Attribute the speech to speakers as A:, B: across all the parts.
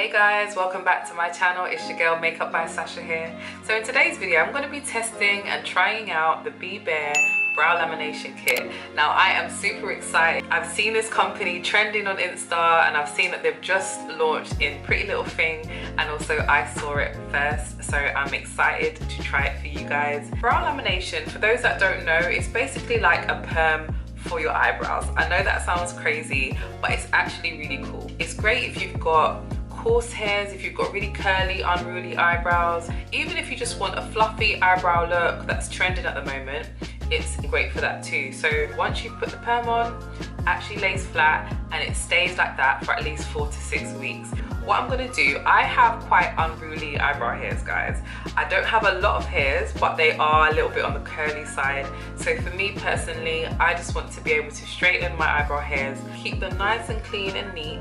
A: Hey guys, welcome back to my channel. It's your girl Makeup by Sasha here. So in today's video I'm going to be testing and trying out the B.BARE Brow Lamination Kit. Now I am super excited. I've seen this company trending on Insta and I've seen that they've just launched in Pretty Little Thing, and also I saw it first, so I'm excited to try it for you guys. Brow lamination, for those that don't know, it's basically like a perm for your eyebrows. I know that sounds crazy, but it's actually really cool. It's great if you've got coarse hairs, if you've got really curly, unruly eyebrows, even if you just want a fluffy eyebrow look that's trending at the moment, it's great for that too. So once you put the perm on, actually lays flat and it stays like that for at least 4 to 6 weeks. What I'm gonna do, I have quite unruly eyebrow hairs, guys. I don't have a lot of hairs, but they are a little bit on the curly side. So for me personally, I just want to be able to straighten my eyebrow hairs, keep them nice and clean and neat,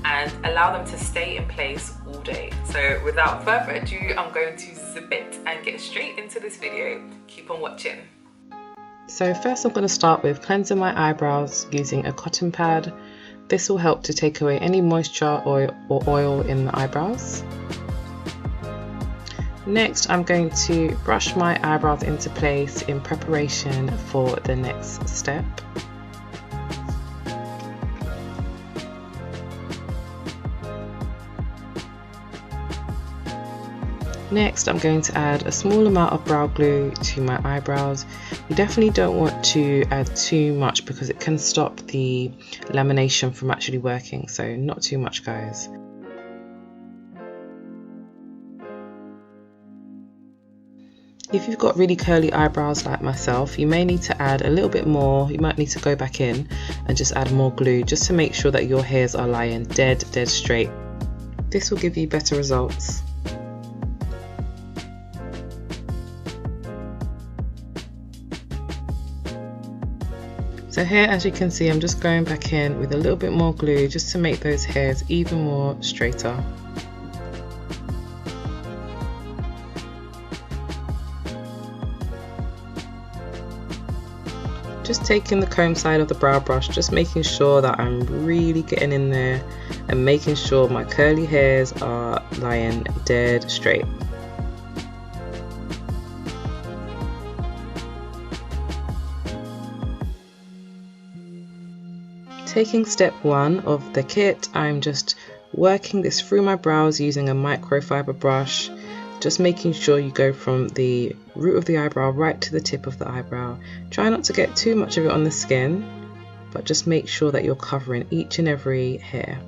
A: and allow them to stay in place all day. So without further ado, I'm going to zip it and get straight into this video. Keep on watching.
B: So first I'm going to start with cleansing my eyebrows using a cotton pad. This will help to take away any moisture or oil in the eyebrows. Next I'm going to brush my eyebrows into place in preparation for the next step. Next, I'm going to add a small amount of brow glue to my eyebrows. You definitely don't want to add too much because it can stop the lamination from actually working, so not too much, guys. If you've got really curly eyebrows like myself, you may need to add a little bit more. You might need to go back in and just add more glue just to make sure that your hairs are lying dead straight. This will give you better results. So here, as you can see, I'm just going back in with a little bit more glue just to make those hairs even more straighter. Just taking the comb side of the brow brush, just making sure that I'm really getting in there and making sure my curly hairs are lying dead straight. Taking step 1 of the kit, I'm just working this through my brows using a microfiber brush, just making sure you go from the root of the eyebrow right to the tip of the eyebrow. Try not to get too much of it on the skin, but just make sure that you're covering each and every hair.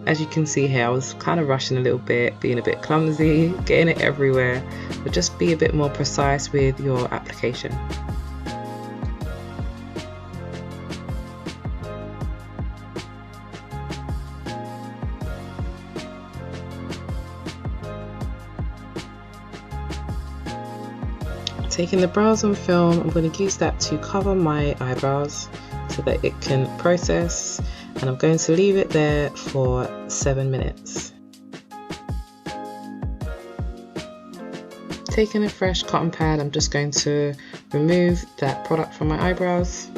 B: As you can see here, I was kind of rushing a little bit, being a bit clumsy, getting it everywhere, but just be a bit more precise with your application. Taking the brows on film, I'm going to use that to cover my eyebrows so that it can process, and I'm going to leave it there for 7 minutes. Taking a fresh cotton pad, I'm just going to remove that product from my eyebrows.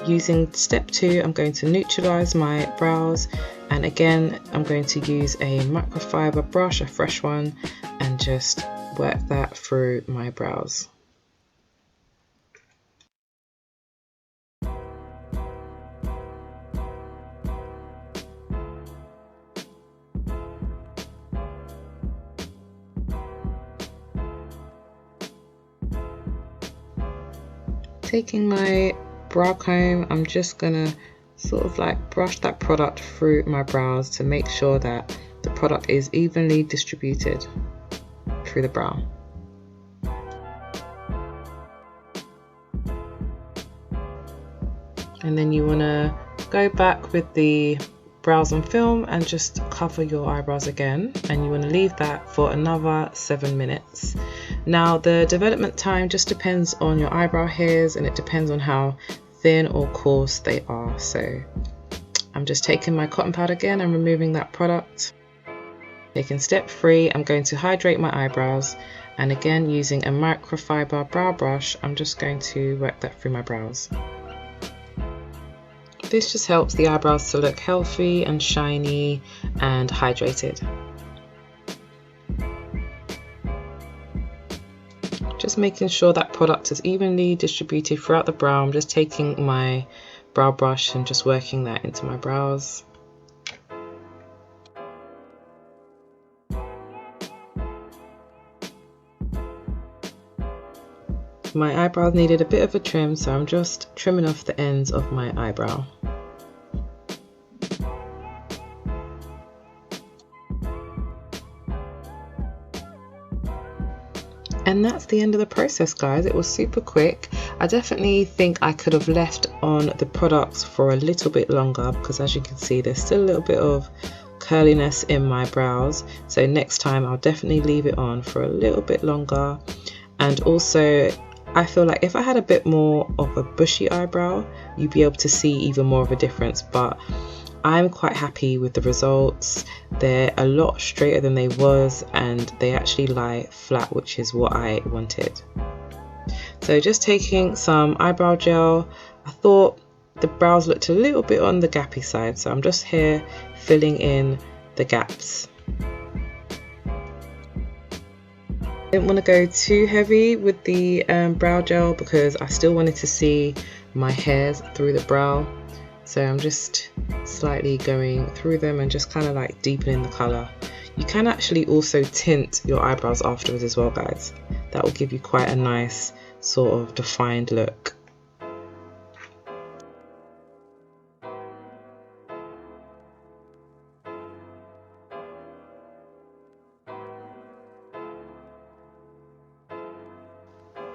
B: Using step 2, I'm going to neutralize my brows, and again I'm going to use a microfiber brush, a fresh one, and just work that through my brows. Taking my brow comb, I'm just gonna sort of like brush that product through my brows to make sure that the product is evenly distributed through the brow. And then you want to go back with the brows on film and just cover your eyebrows again, and you want to leave that for another 7 minutes. Now the development time just depends on your eyebrow hairs, and it depends on how thin or coarse they are. So I'm just taking my cotton pad again and removing that product. Taking step 3, I'm going to hydrate my eyebrows, and again using a microfiber brow brush, I'm just going to work that through my brows. This just helps the eyebrows to look healthy and shiny and hydrated. Just making sure that product is evenly distributed throughout the brow. I'm just taking my brow brush and just working that into my brows. My eyebrows needed a bit of a trim, so I'm just trimming off the ends of my eyebrow. And that's the end of the process, guys. It was super quick. I definitely think I could have left on the products for a little bit longer, because as you can see, there's still a little bit of curliness in my brows. So next time I'll definitely leave it on for a little bit longer. And also, I feel like if I had a bit more of a bushy eyebrow, you'd be able to see even more of a difference, but I'm quite happy with the results. They're a lot straighter than they was, and they actually lie flat, which is what I wanted. So just taking some eyebrow gel, I thought the brows looked a little bit on the gappy side, so I'm just here filling in the gaps. I didn't want to go too heavy with the brow gel because I still wanted to see my hairs through the brow. So I'm just slightly going through them and just kind of like deepening the color. You can actually also tint your eyebrows afterwards as well, guys. That will give you quite a nice sort of defined look.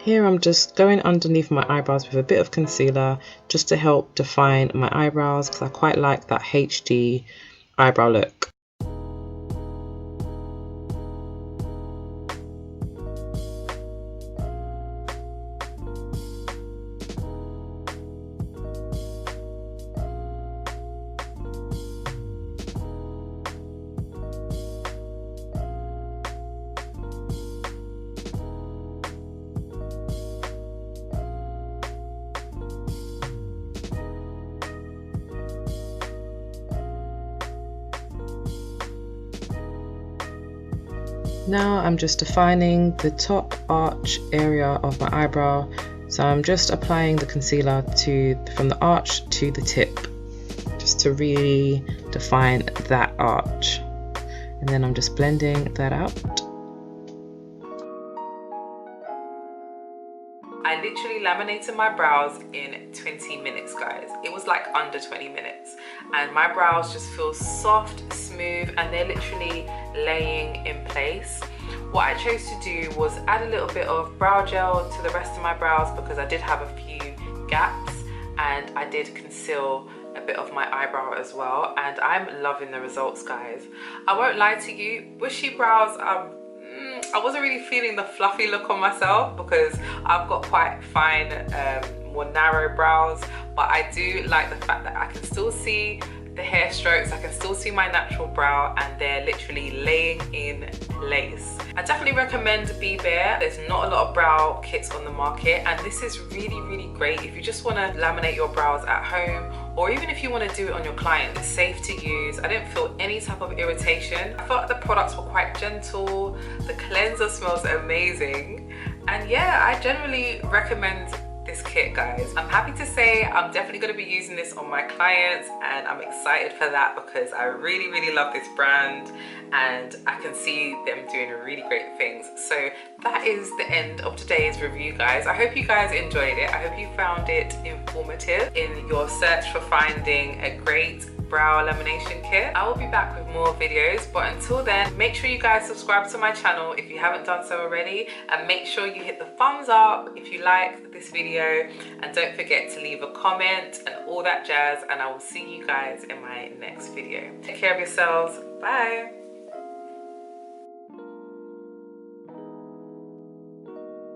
B: Here I'm just going underneath my eyebrows with a bit of concealer just to help define my eyebrows, because I quite like that HD eyebrow look. Now I'm just defining the top arch area of my eyebrow, so I'm just applying the concealer from the arch to the tip, just to really define that arch, and then I'm just blending that out.
A: I literally laminated my brows in 20 minutes, guys. It was like under 20 minutes, and my brows just feel soft, smooth, and they're literally laying in place. What I chose to do was add a little bit of brow gel to the rest of my brows because I did have a few gaps, and I did conceal a bit of my eyebrow as well, and I'm loving the results, guys. I won't lie to you, bushy brows, I wasn't really feeling the fluffy look on myself because I've got quite fine, more narrow brows, but I do like the fact that I can still see the hair strokes, I can still see my natural brow, and they're literally laying in place. I definitely recommend B.BARE. There's not a lot of brow kits on the market, and this is really great if you just want to laminate your brows at home, or even if you want to do it on your client. It's safe to use. I didn't feel any type of irritation. I felt the products were quite gentle. The cleanser smells amazing, and yeah, I generally recommend this kit, guys. I'm happy to say I'm definitely going to be using this on my clients, and I'm excited for that because I really love this brand and I can see them doing really great things. So that is the end of today's review, guys. I hope you guys enjoyed it. I hope you found it informative in your search for finding a great brow lamination kit. I will be back with more videos, but until then, make sure you guys subscribe to my channel if you haven't done so already, and make sure you hit the thumbs up if you liked this video, and don't forget to leave a comment and all that jazz, and I will see you guys in my next video. Take care of yourselves. Bye.